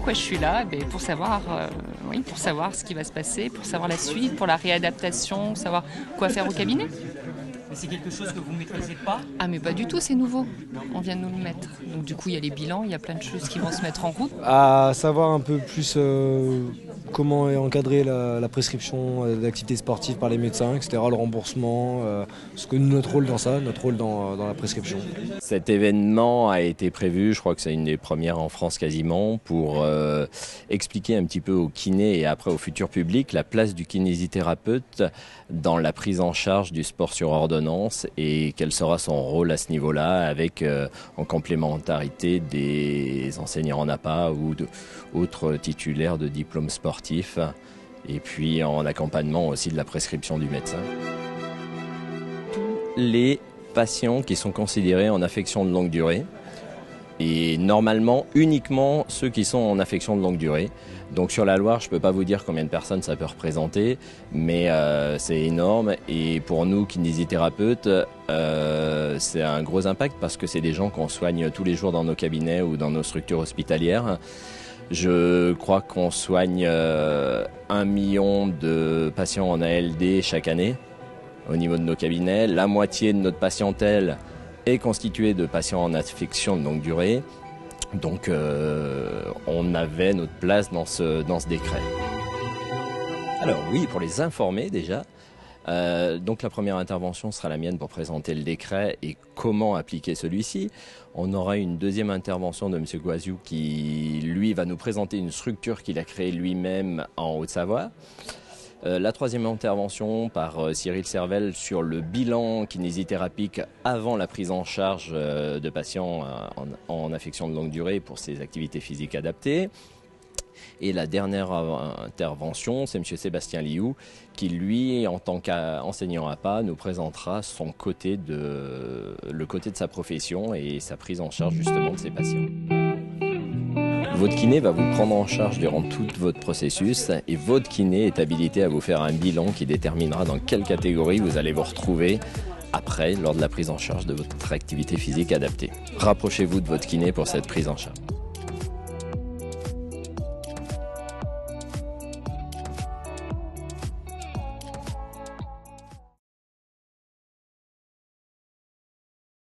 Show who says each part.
Speaker 1: pourquoi je suis là? Pour savoir, oui, pour savoir ce qui va se passer, pour savoir la suite, pour la réadaptation, savoir quoi faire au cabinet.
Speaker 2: Mais c'est quelque chose que vous ne maîtrisez pas?
Speaker 1: Ah mais pas du tout, c'est nouveau. On vient de nous le mettre. Donc du coup, il y a les bilans, il y a plein de choses qui vont se mettre en route.
Speaker 3: À savoir un peu plus comment est encadrée la prescription d'activités sportives par les médecins, etc., le remboursement, ce que notre rôle dans ça, notre rôle dans la prescription.
Speaker 4: Cet événement a été prévu, je crois que c'est une des premières en France quasiment, pour expliquer un petit peu aux kinés et après au futur public la place du kinésithérapeute dans la prise en charge du sport sur ordonnance et quel sera son rôle à ce niveau-là avec en complémentarité des enseignants en APA ou d'autres titulaires de diplômes sportifs et puis en accompagnement aussi de la prescription du médecin. Les patients qui sont considérés en affection de longue durée et normalement uniquement ceux qui sont en affection de longue durée. Donc sur la Loire, je ne peux pas vous dire combien de personnes ça peut représenter, mais c'est énorme et pour nous kinésithérapeutes, c'est un gros impact parce que c'est des gens qu'on soigne tous les jours dans nos cabinets ou dans nos structures hospitalières. Je crois qu'on soigne 1 million de patients en ALD chaque année au niveau de nos cabinets. La moitié de notre patientèle est constituée de patients en affection de longue durée. Donc on avait notre place dans ce décret. Alors oui, pour les informer déjà, donc la première intervention sera la mienne pour présenter le décret et comment appliquer celui-ci. On aura une deuxième intervention de M. Guaziou qui, lui, va nous présenter une structure qu'il a créée lui-même en Haute-Savoie. La troisième intervention par Cyril Servel sur le bilan kinésithérapique avant la prise en charge de patients en affection de longue durée pour ces activités physiques adaptées. Et la dernière intervention, c'est M. Sébastien Liou qui, lui, en tant qu'enseignant APA, nous présentera le côté de sa profession et sa prise en charge justement de ses patients. Votre kiné va vous prendre en charge durant tout votre processus et votre kiné est habilité à vous faire un bilan qui déterminera dans quelle catégorie vous allez vous retrouver après lors de la prise en charge de votre activité physique adaptée. Rapprochez-vous de votre kiné pour cette prise en charge.